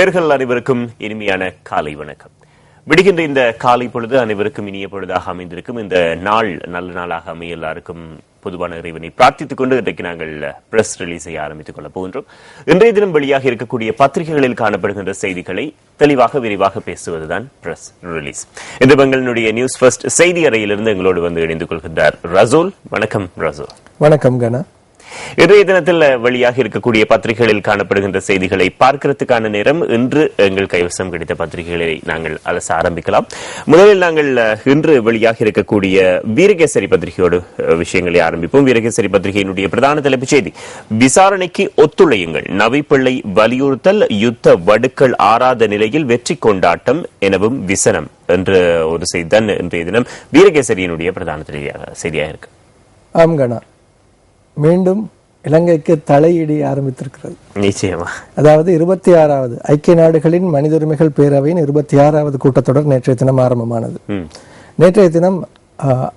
நேர்கள் அனைவருக்கும் இனிமையான காலை வணக்கம். விடுகின்ற இந்த காலை பொழுது அனைவருக்கும் இனிய பொழுதாக அமைந்திருக்கும். இந்த நாள் நல்ல நாளாக அமைய எல்லாருக்கும் பொதுவான இறைவனை பிரார்த்தித்துக் கொண்டு இன்றைக்கு நாங்கள் பிரஸ் ரிலீஸை ஆரம்பித்துக் கொள்ள போகின்றோம். இன்றைய தினம் வெளியாக இருக்கக்கூடிய பத்திரிகைகளில் காணப்படுகின்ற செய்திகளை தெளிவாக விரிவாக பேசுவதுதான் பிரஸ் ரிலீஸ். இந்த எங்களுடைய நியூஸ் ஃபர்ஸ்ட் செய்தி அறையிலிருந்து எங்களோடு வந்து இணைந்து கொள்கின்றார் ரசூல். வணக்கம் ரசூல். வணக்கம் கனா. இன்றைய தினத்தில் வெளியாக இருக்கக்கூடிய பத்திரிகைகளில் காணப்படுகின்ற செய்திகளை பார்க்கிறதுக்கான நேரம். இன்று எங்கள் கைவசம் கிடைத்த பத்திரிகைகளை நாங்கள் அலச ஆரம்பிக்கலாம். முதலில் நாங்கள் இன்று வெளியாக இருக்கக்கூடிய வீரகேசரி பத்திரிகையோடு விஷயங்களை ஆரம்பிப்போம். வீரகேசரி பத்திரிகையினுடைய பிரதான தலைப்புச் செய்தி, விசாரணைக்கு ஒத்துழையுங்கள், நவிப்பிள்ளை வலியுறுத்தல், யுத்த வடுக்கள் ஆறாத நிலையில் வெற்றி கொண்டாட்டம் எனவும் விசனம் என்ற ஒரு செய்தி தான் இன்றைய தினம் வீரகேசரியினுடைய பிரதான செய்தியாக இருக்கு. ஆம் கனா, மீண்டும் இலங்கைக்கு தலையிடி ஆரம்பித்திருக்கிறது. நிச்சயமா. அதாவது 26வது ஐக்கிய நாடுகளின் மனித உரிமைகள் பேரவையின் 26வது கூட்டத்தொடர் நேற்றைய தினம் ஆரம்பமானது. நேற்றைய தினம்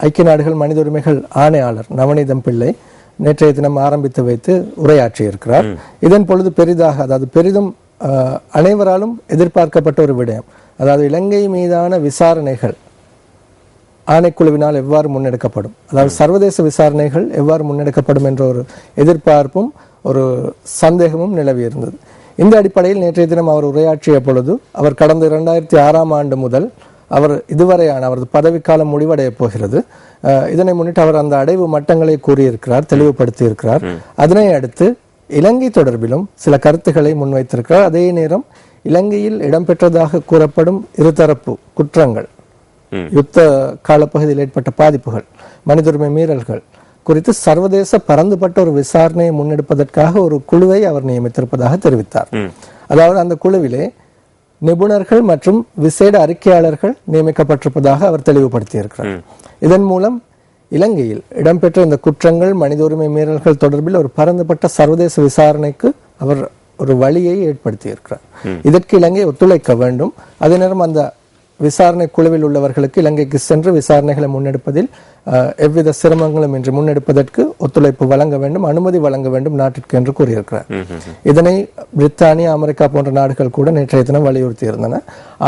ஐக்கிய நாடுகள் மனித உரிமைகள் ஆணையாளர் நவநீதம் பிள்ளை நேற்றைய தினம் ஆரம்பித்து வைத்து உரையாற்றியிருக்கிறார். இதன் பொழுது பெரிதாக, அதாவது பெரிதும் அனைவராலும் எதிர்பார்க்கப்பட்ட ஒரு விடயம், அதாவது இலங்கை மீதான விசாரணைகள் ஆணைக்குழுவினால் எவ்வாறு முன்னெடுக்கப்படும், அதாவது சர்வதேச விசாரணைகள் எவ்வாறு முன்னெடுக்கப்படும் என்ற ஒரு எதிர்பார்ப்பும் ஒரு சந்தேகமும் நிலவி இருந்தது. இந்த அடிப்படையில் நேற்றைய தினம் அவர் உரையாற்றிய பொழுது, அவர் கடந்த 2006ஆம் ஆண்டு முதல் அவர் இதுவரையான அவரது பதவிக்காலம் முடிவடைய போகிறது. இதனை முன்னிட்டு அவர் அந்த அடைவு மட்டங்களை கூறியிருக்கிறார், தெளிவுபடுத்தி இருக்கிறார். அதனை அடுத்து இலங்கை தொடர்பிலும் சில கருத்துக்களை முன்வைத்திருக்கிறார். அதே நேரம் இலங்கையில் இடம்பெற்றதாக கூறப்படும் இருதரப்பு குற்றங்கள், யுத்த காலப்பகுதியில் ஏற்பட்ட பாதிப்புகள், மனித உரிமை மீறல்கள் குறித்து சர்வதேச பரந்துபட்ட ஒரு விசாரணையை முன்னெடுப்பதற்காக ஒரு குழுவை அவர் நியமித்திருப்பதாக தெரிவித்தார். அதாவது அந்த குழுவிலே நிபுணர்கள் மற்றும் விசேட அறிக்கையாளர்கள் நியமிக்கப்பட்டிருப்பதாக அவர் தெளிவுபடுத்தியிருக்கிறார். இதன் மூலம் இலங்கையில் இடம்பெற்ற இந்த குற்றங்கள், மனித உரிமை மீறல்கள் தொடர்பில் ஒரு பரந்துபட்ட சர்வதேச விசாரணைக்கு அவர் ஒரு வழியை ஏற்படுத்தி இருக்கிறார். இதற்கு இலங்கை ஒத்துழைக்க வேண்டும். அதே நேரம் அந்த விசாரணை குழுவில் உள்ளவர்களுக்கு இலங்கைக்கு சென்று விசாரணைகளை முன்னெடுப்பதில் எவ்வித சிரமங்களும் இன்றி முன்னெடுப்பதற்கு ஒத்துழைப்பு வழங்க வேண்டும், அனுமதி வழங்க வேண்டும் நாட்டிற்கு என்று கூறியிருக்கிறார். இதனை பிரித்தானியா, அமெரிக்கா போன்ற நாடுகள் கூட நேற்றைய தினம் வலியுறுத்தி இருந்தன.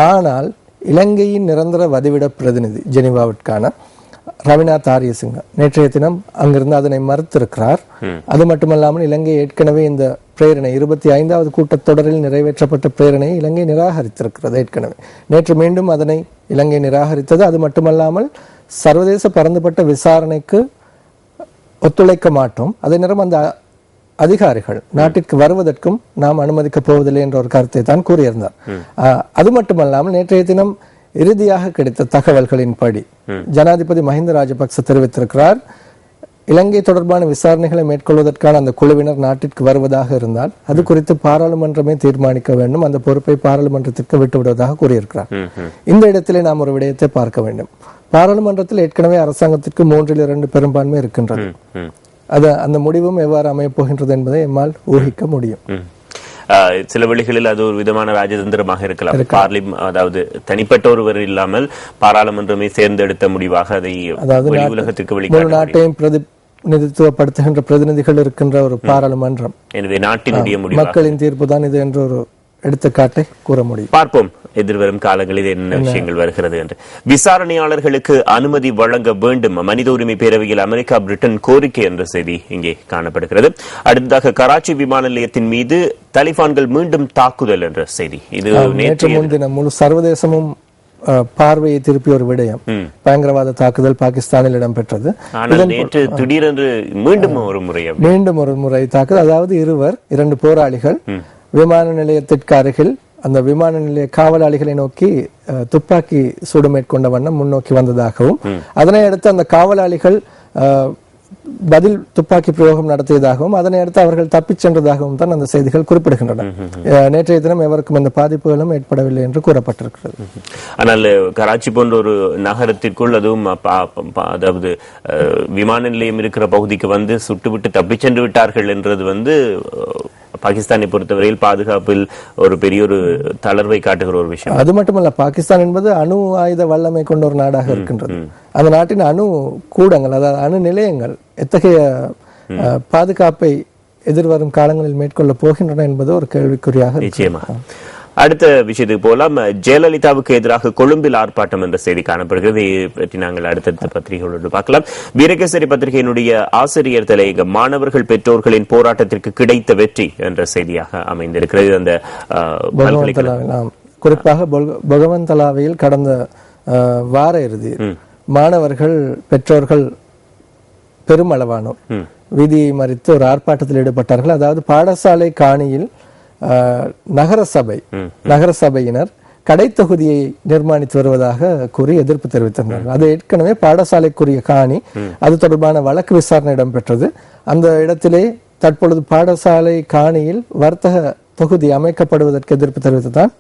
ஆனால் இலங்கையின் நிரந்தர வதிவிட பிரதிநிதி ஜெனீவாவிற்கான ரவிநாத் ஆரியசிங்க நேற்றைய தினம் அங்கிருந்து அதனை மறுத்திருக்கிறார். அது மட்டுமல்லாமல் இலங்கை ஏற்கனவே இந்த பிரேரணை 25வது கூட்டத்தொடரில் நிறைவேற்றப்பட்ட பிரேரணையை இலங்கை நிராகரித்திருக்கிறது. ஏற்கனவே நேற்று மீண்டும் அதனை இலங்கை நிராகரித்தது. அது மட்டுமல்லாமல் சர்வதேச பரந்துபட்ட விசாரணைக்கு ஒத்துழைக்க மாட்டோம், அதே நேரம் அந்த அதிகாரிகள் நாட்டிற்கு வருவதற்கும் நாம் அனுமதிக்கப் போவதில்லை என்ற ஒரு கருத்தை தான் கூறியிருந்தார். அது மட்டுமல்லாமல் நேற்றைய தினம் இறுதியாக கிடைத்த தகவல்களின்படி ஜனாதிபதி மஹிந்த ராஜபக்ச தெரிவித்திருக்கிறார், இலங்கை தொடர்பான விசாரணைகளை மேற்கொள்வதற்கான அந்த குழுவினர் நாட்டிற்கு வருவதாக இருந்தால் அது குறித்து பாராளுமன்றமே தீர்மானிக்க வேண்டும், அந்த பொறுப்பை பாராளுமன்றத்திற்கு விட்டுவிடுவதாக கூறியிருக்கிறார். இந்த இடத்திலே நாம் ஒரு விடயத்தை பார்க்க வேண்டும். பாராளுமன்றத்தில் ஏற்கனவே அரசாங்கத்திற்கு 3/2 பெரும்பான்மை இருக்கின்றது. அந்த முடிவும் எவ்வாறு அமையப் போகின்றது என்பதை எம்மால் ஊகிக்க முடியும். சில வழிகளில் அது ஒரு விதமான ராஜதந்திரமாக இருக்கலாம். அதாவது தனிப்பட்ட ஒருவர் இல்லாமல் பாராளுமன்றமே தேர்ந்தெடுத்த முடிவாக அதை உலகத்திற்கு வெளிக்காட்ட நாட்டையும் பிரதிநிதித்துவப்படுத்துகின்ற பிரதிநிதிகள் இருக்கின்ற ஒரு பாராளுமன்றம். எனவே நாட்டினுடைய முடிவு, மக்களின் தீர்ப்பு தான் இது என்ற ஒரு எடுத்துக்காட்டை கூற முடியும். பார்ப்போம் எதிர்வரும் காலங்களில் என்ன விஷயங்கள் வருகிறது என்று. விசாரணையாளர்களுக்கு அனுமதி வழங்க வேண்டும், மனித உரிமை பேரவையில் அமெரிக்கா, பிரிட்டன் கோரிக்கை என்ற செய்தி இங்கே காணப்படுகிறது. அடுத்ததாக கராச்சி விமான நிலையத்தின் மீது தலிபான்கள் மீண்டும் தாக்குதல் என்ற செய்தி. இது நேற்று முன்தினம் முழு சர்வதேசமும் பார்வையை திருப்பிய ஒரு விடயம். பயங்கரவாத தாக்குதல் பாகிஸ்தானில் இடம்பெற்றது. நேற்று திடீரென்று மீண்டும் ஒரு முறை தாக்குதல். அதாவது 2 போராளிகள் விமான நிலையத்திற்கு அருகில் அந்த விமான நிலைய காவலாளிகளை நோக்கி துப்பாக்கி சூடு மேற்கொண்ட வண்ணம் முன்னோக்கி வந்ததாகவும், அதனை அடுத்து அந்த காவலாளிகள் பதில் துப்பாக்கி பிரயோகம் நடத்தியதாகவும், அதனை அடுத்து அவர்கள் தப்பிச் சென்றதாகவும் தான் அந்த செய்திகள் குறிப்பிடுகின்றன. நேற்றைய தினம் எவருக்கும் அந்த பாதிப்புகளும் ஏற்படவில்லை என்று கூறப்பட்டிருக்கிறது. ஆனால் கராச்சி போன்ற ஒரு நகரத்திற்குள், அதுவும் அதாவது விமான நிலையம் இருக்கிற பகுதிக்கு வந்து சுட்டுவிட்டு தப்பிச் சென்று விட்டார்கள் என்றது பாகிஸ்தானை பொறுத்தவரையில் பாதுகாப்பில் ஒரு பெரிய ஒரு தளர்வை காட்டுகிற ஒரு விஷயம். அது மட்டுமல்ல, பாகிஸ்தான் என்பது அணு ஆயுத வல்லமை கொண்ட ஒரு நாடாக இருக்கின்றது. அந்த நாட்டின் அணு கூடங்கள், அதாவது அணு நிலையங்கள் எத்தகைய பாதுகாப்பை எதிர்வரும் காலங்களில் மேற்கொள்ள போகின்றன என்பது ஒரு கேள்விக்குறியாக. நிச்சயமாக அடுத்த விஷயத்துக்கு போலாம். ஜெயலலிதாவுக்கு எதிராக கொழும்பில் ஆர்ப்பாட்டம் என்ற செய்தி காணப்படுகிறது. இதை பற்றி நாங்கள் அடுத்தடுத்த பத்திரிகைகளோடு பார்க்கலாம். வீரகேசரி பத்திரிகையினுடைய ஆசிரியர் தலையகம் மாணவர்கள் பெற்றோர்களின் போராட்டத்திற்கு கிடைத்த வெற்றி என்ற செய்தியாக அமைந்திருக்கிறது. அந்த குறிப்பாக பகவந்தலாவையில் கடந்த வார இறுதி மாணவர்கள் பெற்றோர்கள் பெருமளவானோர் வீதியை மறித்து ஒரு ஆர்ப்பாட்டத்தில் ஈடுபட்டார்கள். அதாவது பாடசாலை காணியில் நகரசபையினர் கடை தொகுதியை நிர்மாணித்து வருவதாக கூறி எதிர்ப்பு தெரிவித்திருந்தார்கள். அது ஏற்கனவே பாடசாலைக்குரிய காணி, அது தொடர்பான வழக்கு விசாரணை இடம்பெற்றது. அந்த இடத்திலே தற்பொழுது பாடசாலை காணியில் வர்த்தக தொகுதி அமைக்கப்படுவதற்கு எதிர்ப்பு தெரிவித்துதான்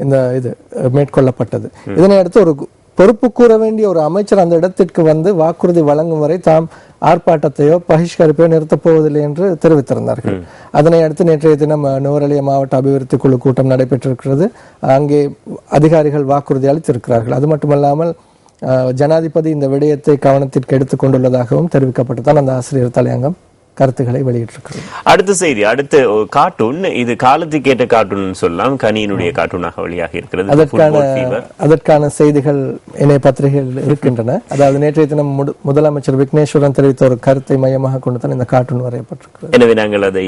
இந்த இது மேற்கொள்ளப்பட்டது. இதனை அடுத்து ஒரு பொறுப்பு கூற வேண்டிய ஒரு அமைச்சர் அந்த இடத்திற்கு வந்து வாக்குறுதி வழங்கும் வரை தாம் ஆர்ப்பாட்டத்தையோ பகிஷ்கரிப்பையோ நிறுத்தப் போவதில்லை என்று தெரிவித்திருந்தார்கள். அதனை அடுத்து நேற்றைய தினம் நுவரெலியா மாவட்ட அபிவிருத்தி குழு கூட்டம் நடைபெற்றிருக்கிறது. அங்கே அதிகாரிகள் வாக்குறுதி அளித்திருக்கிறார்கள். அது மட்டுமல்லாமல் ஜனாதிபதி இந்த விடயத்தை கவனத்திற்கு எடுத்துக் கொண்டுள்ளதாகவும் தெரிவிக்கப்பட்டுதான் அந்த ஆசிரியர் தலையங்கம் கருத்துக்களை வெளியிட்டிருக்கிறது. அடுத்த செய்தி, அடுத்த கார்ட்டூன். இது காலத்துக்கு ஏற்ற கார்ட்டூன் சொல்லலாம். கனியினுடைய கார்ட்டூனாக வெளியாக இருக்கிறது. அதற்கான செய்திகள் இணைய பத்திரிகைகள் இருக்கின்றன. அதாவது நேற்றைய தினம் முதலமைச்சர் விக்னேஸ்வரன் தெரிவித்த ஒரு கருத்தை மையமாக கொண்டுதான் இந்த கார்ட்டூன் வரையப்பட்டிருக்கிறது. எனவே நாங்கள் அதை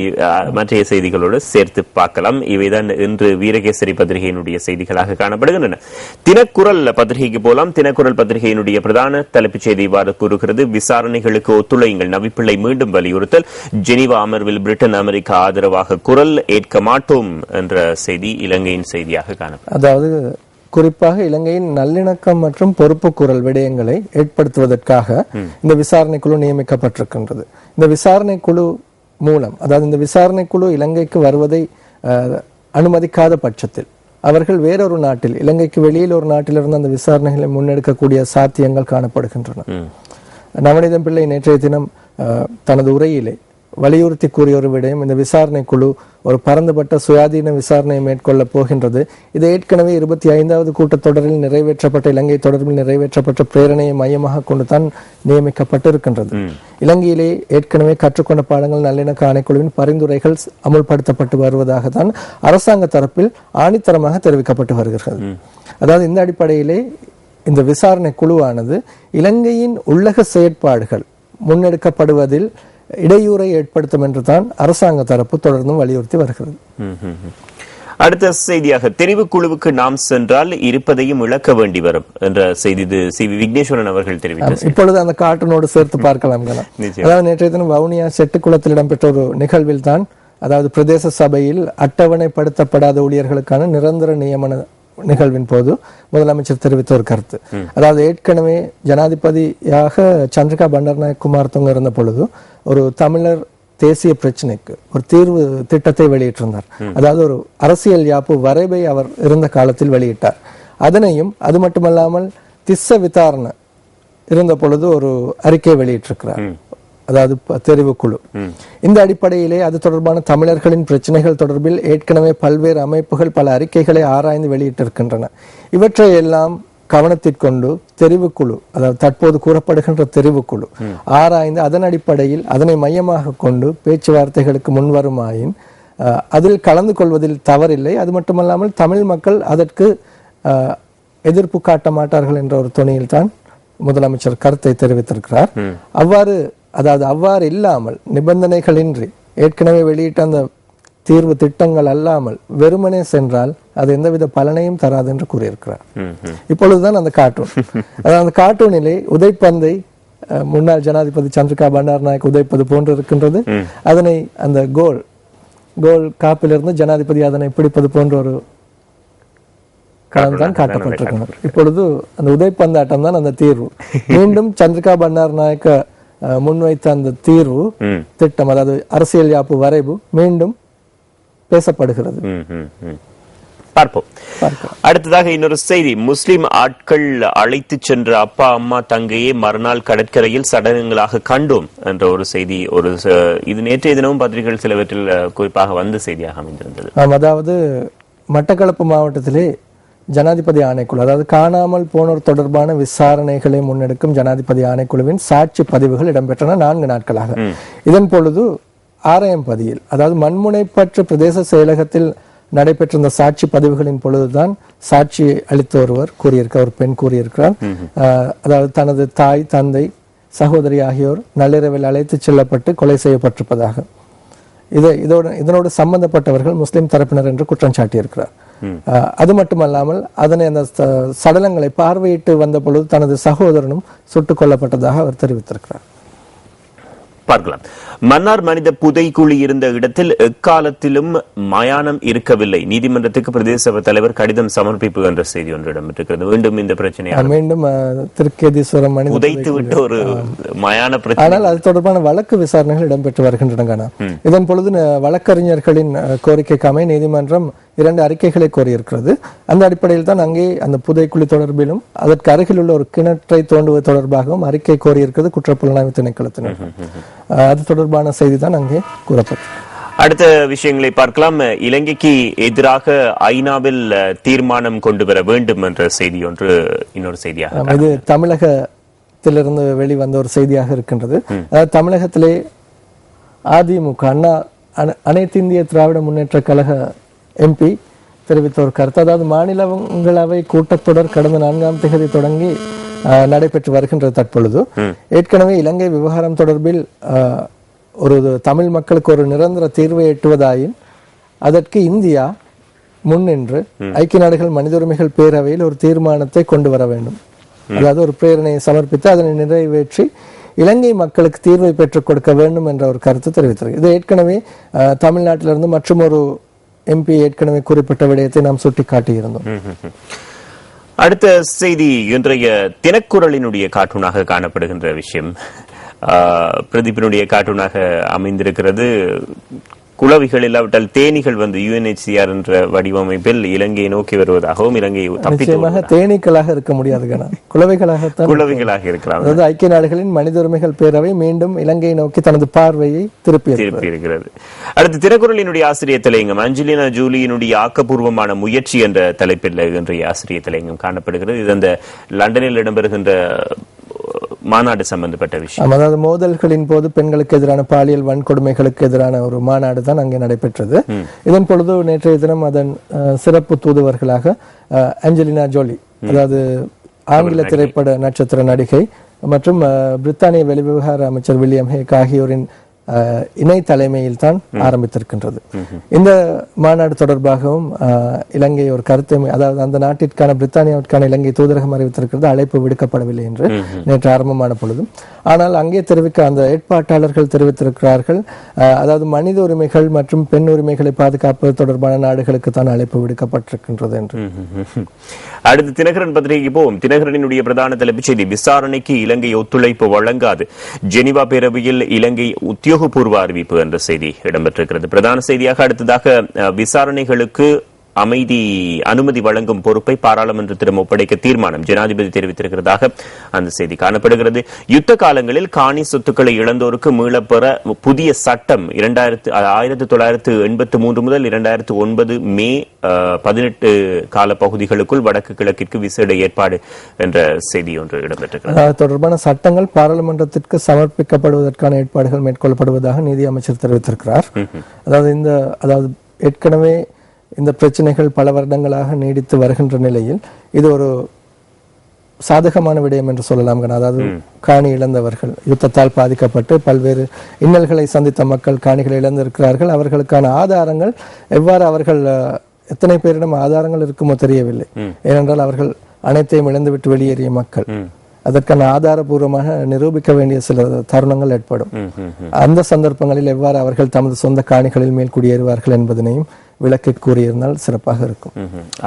மற்ற செய்திகளோடு சேர்த்து பார்க்கலாம். இவைதான் இன்று வீரகேசரி பத்திரிகையினுடைய செய்திகளாக காணப்படுகின்றன. தினக்குரல் பத்திரிகைக்கு போலாம். தினக்குரல் பத்திரிகையினுடைய பிரதான தலைப்புச் செய்தி இவ்வாறு கூறுகிறது. விசாரணைகளுக்கு ஒத்துழையுங்கள், நவிப்பிள்ளை மீண்டும் வலியுறுத்தல். ஜெனீவா அமர்வில் பிரிட்டன் அமெரிக்கா ஆதரவாக குரல், ஏற்க மாட்டோம் என்ற செய்தி இலங்கையின் செய்தியாக காணப்படும். அதாவது குறிப்பாக இலங்கையின் நல்லிணக்கம் மற்றும் பொறுப்பு குரல் விடயங்களை ஏற்படுத்துவதற்காக இந்த விசாரணை குழு நியமிக்கப்பட்டிருக்கின்றது. இந்த விசாரணை குழு மூலம், அதாவது இந்த விசாரணை குழு இலங்கைக்கு வருவதை அனுமதிக்காத பட்சத்தில் அவர்கள் வேறொரு நாட்டில், இலங்கைக்கு வெளியில் ஒரு நாட்டிலிருந்து அந்த விசாரணைகளை முன்னெடுக்கக்கூடிய சாத்தியங்கள் காணப்படுகின்றன. நவநீதம் பிள்ளை நேற்றைய தினம் தனது உரையிலே வலியுறுத்தி கூறிய ஒரு விடயம், இந்த விசாரணை குழு ஒரு பரந்துபட்ட சுயாதீன விசாரணையை மேற்கொள்ள போகின்றது. இது ஏற்கனவே 25வது கூட்டத்தொடரில் நிறைவேற்றப்பட்ட, இலங்கை தொடர்பில் நிறைவேற்றப்பட்ட பிரேரணையை மையமாக கொண்டுதான் நியமிக்கப்பட்டு இருக்கின்றது. இலங்கையிலே ஏற்கனவே கற்றுக்கொண்ட பாடங்கள் நல்லிணக்க ஆணைக்குழுவின் பரிந்துரைகள் அமுல்படுத்தப்பட்டு வருவதாக தான் அரசாங்க தரப்பில் ஆணித்தரமாக தெரிவிக்கப்பட்டு வருகிறது. அதாவது இந்த அடிப்படையிலே இந்த விசாரணை குழுவானது இலங்கையின் உள்ளக செயற்பாடுகள் முன்னெடுக்கப்படுவதில் இடையூறை ஏற்படுத்தும் என்று தான் அரசாங்க தரப்பு தொடர்ந்தும் வலியுறுத்தி வருகிறது. அடுத்த செய்தியாக, தெரிவு குழுவுக்கு நாம் சென்றால் இருப்பதையும் இழக்க வேண்டி வரும் என்ற செய்தி சி வி விக்னேஸ்வரன் அவர்கள் தெரிவித்தார். இப்பொழுது அந்த கார்ட்டூனோடு சேர்த்து பார்க்கலாம். அதாவது நேற்றைய தினம் வவுனியா செட்டுக்குளத்தில் இடம்பெற்ற ஒரு நிகழ்வில் தான், அதாவது பிரதேச சபையில் அட்டவணைப்படுத்தப்படாத ஊழியர்களுக்கான நிரந்தர நியமன நிகழ்வின் போது முதலமைச்சர் தெரிவித்த ஒரு கருத்து. அதாவது ஏற்கனவே ஜனாதிபதியாக சந்திரிகா பண்டாரநாயக்க குமாரதுங்க இருந்த பொழுது ஒரு தமிழர் தேசிய பிரச்சனைக்கு ஒரு தீர்வு திட்டத்தை வெளியிட்டிருந்தார். அதாவது ஒரு அரசியல் யாப்பு வரைவை அவர் இருந்த காலத்தில் வெளியிட்டார். அதனையும், அது மட்டுமல்லாமல் திஸ்ஸ விசாரண இருந்த பொழுது ஒரு அறிக்கை வெளியிட்டிருக்கிறார், அதாவது தெரிவுக்குழு. இந்த அடிப்படையிலே அது தொடர்பான தமிழர்களின் பிரச்சனைகள் தொடர்பில் ஏற்கனவே பல்வேறு அமைப்புகள் பல அறிக்கைகளை ஆராய்ந்து வெளியிட்டிருக்கின்றன. இவற்றை எல்லாம் கவனத்திற்கொண்டு தெரிவுக்குழு, அதாவது தற்போது கூறப்படுகின்ற தெரிவுக்குழு ஆராய்ந்து அதன் அடிப்படையில் அதனை மையமாக கொண்டு பேச்சுவார்த்தைகளுக்கு முன்வருமாயின் அதில் கலந்து கொள்வதில் தவறில்லை. அது மட்டுமல்லாமல் தமிழ் மக்கள் அதற்கு எதிர்ப்பு காட்ட மாட்டார்கள் என்ற ஒரு துணியில் தான் முதலமைச்சர் கருத்தை தெரிவித்திருக்கிறார். அவ்வாறு இல்லாமல் நிபந்தனைகளின்றி ஏற்கனவே வெளியிட்ட அந்த தீர்வு திட்டங்கள் அல்லாமல் வெறுமனே சென்றால் அது எந்தவித பலனையும் தராது என்று கூறியிருக்கிறார். இப்பொழுதுதான் அந்த கார்ட்டூன், அதாவது அந்த கார்ட்டூனிலே உதைப்பந்தை முன்னாள் ஜனாதிபதி சந்திரிகா பண்டாரநாயக்க உதைப்பது போன்று இருக்கின்றது. அதனை அந்த கோல் காப்பிலிருந்து ஜனாதிபதி அதனை பிடிப்பது போன்ற ஒரு களம் தான் காட்டப்பட்டிருக்கிறது. இப்பொழுது அந்த உதைப்பந்தாட்டம் தான் அந்த தீர்வு. மீண்டும் சந்திரிகா பண்டாரநாயக்க முன்வைத்த அந்த தீர்வு திட்டம், அதாவது அரசியல் யாப்பு வரைவு மீண்டும் பேசப்படுகிறது. பார்ப்போம். அடுத்ததாக இன்னொரு செய்தி, முஸ்லிம் ஆட்கள் அழைத்து சென்ற அப்பா அம்மா தங்கையை மறுநாள் கடற்கரையில் சடலங்களாக கண்டோம் என்ற ஒரு செய்தி. இது நேற்றைய தினமும் பத்திரிகைகள் சிலவற்றில் குறிப்பாக வந்த செய்தியாக அமைந்திருந்தது. அதாவது மட்டக்களப்பு மாவட்டத்திலே ஜனாதிபதி ஆணைக்குழு, அதாவது காணாமல் போனோர் தொடர்பான விசாரணைகளை முன்னெடுக்கும் ஜனாதிபதி ஆணைக்குழுவின் சாட்சி பதிவுகள் இடம்பெற்றன 4 நாட்களாக. இதன் பொழுது ஆரையம்பதியில், அதாவது மண்முனைப்பற்று பிரதேச செயலகத்தில் நடைபெற்றிருந்த சாட்சி பதிவுகளின் பொழுதுதான் சாட்சி அளித்த ஒருவர் கூறியிருக்கிறார், ஒரு பெண் கூறியிருக்கிறார். அதாவது தனது தாய், தந்தை, சகோதரி ஆகியோர் நள்ளிரவில் அழைத்து செல்லப்பட்டு கொலை செய்யப்பட்டிருப்பதாக. இதனோடு சம்பந்தப்பட்டவர்கள் முஸ்லிம் தரப்பினர் என்று குற்றம் சாட்டியிருக்கிறார். அது மட்டுமல்லாமல் அதனை அந்த சடலங்களை பார்வையிட்டு வந்த பொழுது தனது சகோதரனும் சுட்டுக் கொல்லப்பட்டதாக அவர் தெரிவித்திருக்கிறார். பார்க்கலாம். மன்னார் மனித புதைக்குழி இருந்த இடத்தில் எக்காலத்திலும் மயானம் இருக்கவில்லை, நீதிமன்றத்துக்கு பிரதேச சபை தலைவர் கடிதம் சமர்ப்பிப்பு என்ற செய்தி ஒன்று இடம்பெற்றிருக்கிறது. மீண்டும் இந்த பிரச்சனை மீண்டும் திருக்கேதீஸ்வரம் புதைத்து விட்டு ஒரு மயான பிரச்சனை. ஆனால் அது தொடர்பான வழக்கு விசாரணைகள் இடம்பெற்று வருகின்றன. இதன் பொழுது வழக்கறிஞர்களின் கோரிக்கைக்கு அமைய நீதிமன்றம் 2 அறிக்கைகளை கோரியிருக்கிறது. அந்த அடிப்படையில் தான் அங்கே அந்த புதைக்குழி தொடர்பிலும் அதற்கு அருகில் உள்ள ஒரு கிணற்றை தோண்டுவது தொடர்பாகவும் அறிக்கை கோரியிருக்கிறது குற்றப்புலனாய்வு திணைக்களத்தினர். அது தொடர்பான செய்தி தான் அங்கே கூறப்பட்டது. அடுத்த விஷயங்களை பார்க்கலாம். இலங்கைக்கு எதிராக ஐநாவில் தீர்மானம் கொண்டு வர வேண்டும் என்ற செய்தி ஒன்று இன்னொரு செய்தியாக, இது தமிழகத்திலிருந்து வெளிவந்த ஒரு செய்தியாக இருக்கின்றது. அதாவது தமிழகத்திலே அதிமுக அனைத்து இந்திய திராவிட முன்னேற்ற கழக எம்பி தெரிவித்த ஒரு கருத்து, அதாவது மாநிலங்களவை கூட்டத்தொடர் கடந்த 4ஆம் தேதி தொடங்கி நடைபெற்று வருகின்றது. தற்பொழுது ஏற்கனவே இலங்கை விவகாரம் தொடர்பில் ஒரு தமிழ் மக்களுக்கு ஒரு நிரந்தர தீர்வை எட்டுவதாயின் அதற்கு இந்தியா முன்னின்று ஐக்கிய நாடுகள் மனித உரிமைகள் பேரவையில் ஒரு தீர்மானத்தை கொண்டு வர வேண்டும். அதாவது ஒரு பிரேரணையை சமர்ப்பித்து அதனை நிறைவேற்றி இலங்கை மக்களுக்கு தீர்வை பெற்றுக் கொடுக்க வேண்டும் என்ற ஒரு கருத்து தெரிவித்திருக்கு. இது ஏற்கனவே தமிழ்நாட்டிலிருந்து மற்றும் ஒரு எம்பி ஏற்கனவே குறிப்பிட்ட விடயத்தை நாம் சுட்டி காட்டியிருந்தோம். அடுத்த செய்தி இன்றைய தினக்குரலினுடைய கார்ட்டூனாக காணப்படுகின்ற விஷயம். பிரதீபினுடைய கார்ட்டூனாக அமைந்திருக்கிறது. குளவிகள் இல்லாவிட்டால் தேனீகள் வந்து UNHCR என்ற வடிவமைப்பில் இலங்கையை நோக்கி வருவதாகவும் இலங்கை தேனீக்களாக இருக்க முடியாது, குளவிகளாக இருக்கலாம். அதாவது ஐக்கிய நாடுகளின் மனித உரிமைகள் பேரவை மீண்டும் இலங்கையை நோக்கி தனது பார்வையை திருப்பி இருக்கிறது. அடுத்து தினக்குரலினுடைய ஆசிரியர் தலையங்கம் அஞ்சலினா ஜூலியினுடைய ஆக்கப்பூர்வமான முயற்சி என்ற தலைப்பில் இன்றைய ஆசிரியர் தலையங்கம் காணப்படுகிறது. இது அந்த லண்டனில் இடம்பெறுகின்ற மாநாடு சம்பந்தப்பட்ட விஷயம். அதாவது மோதல்களின் போது பெண்களுக்கு எதிரான பாலியல் வன்கொடுமைகளுக்கு எதிரான ஒரு மாநாடு தான் அங்கே நடைபெற்றது. இதன் பொழுது நேற்றைய தினம் அதன் சிறப்பு தூதுவர்களாக அஞ்சலினா ஜோலி, அதாவது ஆங்கில திரைப்பட நட்சத்திர நடிகை மற்றும் பிரித்தானிய வெளிவிவகார அமைச்சர் வில்லியம் ஹேக் ஆகியோரின் இணை தலைமையில் தான் ஆரம்பித்திருக்கின்றது. இந்த மாநாடு தொடர்பாகவும் இலங்கை ஒரு கருத்தை, அதாவது அந்த நாட்டிற்கான பிரித்தானியாவிற்கான இலங்கை தூதரகம் அறிவித்திருக்கிறது, அழைப்பு விடுக்கப்படவில்லை என்று நேற்று ஆரம்பமான பொழுதும். ஆனால் அங்கே அந்த ஏற்பாட்டாளர்கள் தெரிவித்திருக்கிறார்கள், அதாவது மனித உரிமைகள் மற்றும் பெண் உரிமைகளை பாதுகாப்பது தொடர்பான நாடுகளுக்கு தான் அழைப்பு விடுக்கப்பட்டிருக்கின்றது என்று. அடுத்து தினகரன் பத்திரிகைக்கு போவோம். தினகரனினுடைய பிரதான தலைப்புச் செய்தி, விசாரணைக்கு இலங்கை ஒத்துழைப்பு வழங்காது, ஜெனீவா பேரவையில் இலங்கை உத்தியோகபூர்வ அறிவிப்பு என்ற செய்தி இடம்பெற்றிருக்கிறது. பிரதான செய்தியாக அடுத்ததாக விசாரணைகளுக்கு அனுமதி வழங்கும் பொறுப்பை பாராளுமன்றத்திடம் ஒப்படைக்க தீர்மானம் ஜனாதிபதி தெரிவித்திருக்கிறதாக அந்த செய்தி காணப்படுகிறது. யுத்த காலங்களில் காணி சொத்துக்களை இழந்தோருக்கு மீளப்பெற புதிய சட்டம் 1983 முதல் 2009 மே 18 கால பகுதிகளுக்குள் வடக்கு கிழக்கிற்கு விசேட ஏற்பாடு என்ற செய்தி ஒன்று இடம்பெற்றிருக்கிறது. தொடர்பான சட்டங்கள் பாராளுமன்றத்திற்கு சமர்ப்பிக்கப்படுவதற்கான ஏற்பாடுகள் மேற்கொள்ளப்படுவதாக நீதி அமைச்சர் தெரிவித்திருக்கிறார். அதாவது ஏற்கனவே இந்த பிரச்சனைகள் பல வருடங்களாக நீடித்து வருகின்ற நிலையில் இது ஒரு சாதகமான விடயம் என்று சொல்லலாம். அதாவது காணி இழந்தவர்கள், யுத்தத்தால் பாதிக்கப்பட்டு பல்வேறு இன்னல்களை சந்தித்த மக்கள் காணிகளை இழந்திருக்கிறார்கள். அவர்களுக்கான ஆதாரங்கள் எவ்வாறு, அவர்கள் எத்தனை பேரிடம் ஆதாரங்கள் இருக்குமோ தெரியவில்லை. ஏனென்றால் அவர்கள் அனைத்தையும் இழந்துவிட்டு வெளியேறிய மக்கள். அதற்கான ஆதாரபூர்வமாக நிரூபிக்க வேண்டிய சில தருணங்கள் ஏற்படும். அந்த சந்தர்ப்பங்களில் எவ்வாறு அவர்கள் தமது சொந்த காணிகளில் மேல் குடியேறுவார்கள் என்பதனையும் விளக்கி கூறியிருந்தால் சிறப்பாக இருக்கும்.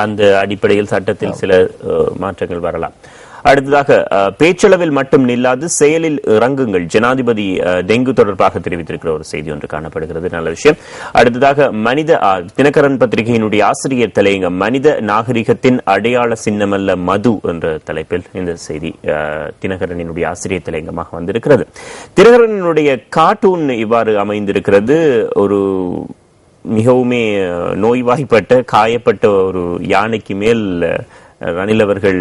அந்த அடிப்படையில் சட்டத்தில் சில மாற்றங்கள் வரலாம். அடுத்ததாக பேச்சளவில் மட்டும் நில்லாது செயலில் இறங்குங்கள், ஜனாதிபதி டெங்கு தொடர்பாக தெரிவித்திருக்கிற ஒரு செய்தி ஒன்று காணப்படுகிறது. நல்ல விஷயம். அடுத்ததாக தினகரன் பத்திரிகையினுடைய ஆசிரியர் தலையங்கம், மனித நாகரிகத்தின் அடையாள சின்னமல்ல மது என்ற தலைப்பில் இந்த செய்தி தினகரனினுடைய ஆசிரியர் தலையங்கமாக வந்திருக்கிறது. தினகரனுடைய கார்ட்டூன் இவ்வாறு அமைந்திருக்கிறது. ஒரு மிகவுமே நோய்வாய்ப்பட்ட காயப்பட்ட ஒரு யானைக்கு மேல் ரணில் அவர்கள்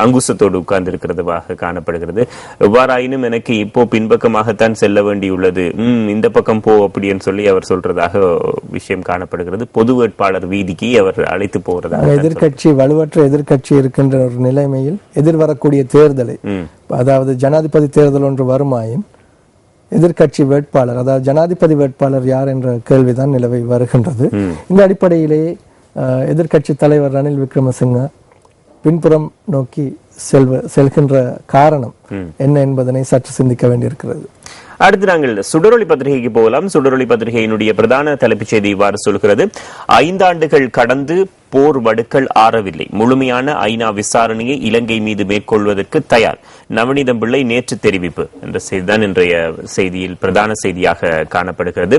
அங்குசத்தோடு உட்கார்ந்து இருக்கிறதாக காணப்படுகிறது. எவ்வாறாயினும் எனக்கு இப்போ பின்பக்கமாகத்தான் செல்ல வேண்டியுள்ளது, இந்த பக்கம் போ அப்படின்னு சொல்லி அவர் சொல்றதாக விஷயம் காணப்படுகிறது. பொது வேட்பாளர் வீதிக்கு அவர் அழைத்து போறதாக எதிர்கட்சி வலுவற்ற எதிர்கட்சி இருக்கின்ற ஒரு நிலைமையில் எதிர்வரக்கூடிய தேர்தலை, அதாவது ஜனாதிபதி தேர்தல் ஒன்று வருமாயின் எதிர்கட்சி வேட்பாளர், அதாவது ஜனாதிபதி வேட்பாளர் யார் என்ற கேள்விதான் நிலவை வருகின்றது. இந்த அடிப்படையிலேயே எதிர்கட்சி தலைவர் ரணில் விக்ரமசிங்க பின்புறம் நோக்கி செல்கின்ற காரணம் என்ன என்பதனை சற்று சிந்திக்க வேண்டியிருக்கிறது. அடுத்து நாங்கள் சுடரொளி பத்திரிகைக்கு போகலாம். சுடரொளி பத்திரிகையினுடைய பிரதான தலைப்புச் செய்தி இவ்வாறு சொல்கிறது: 5 ஆண்டுகள் கடந்து போர் வடுக்கள் ஆறவில்லை, முழுமையான ஐநா விசாரணையை இலங்கை மீது மேற்கொள்வதற்கு தயார், நவநீதம் பிள்ளை நேற்று தெரிவிப்பு என்ற செய்திதான் இன்றைய செய்தியில் பிரதான செய்தியாக காணப்படுகிறது.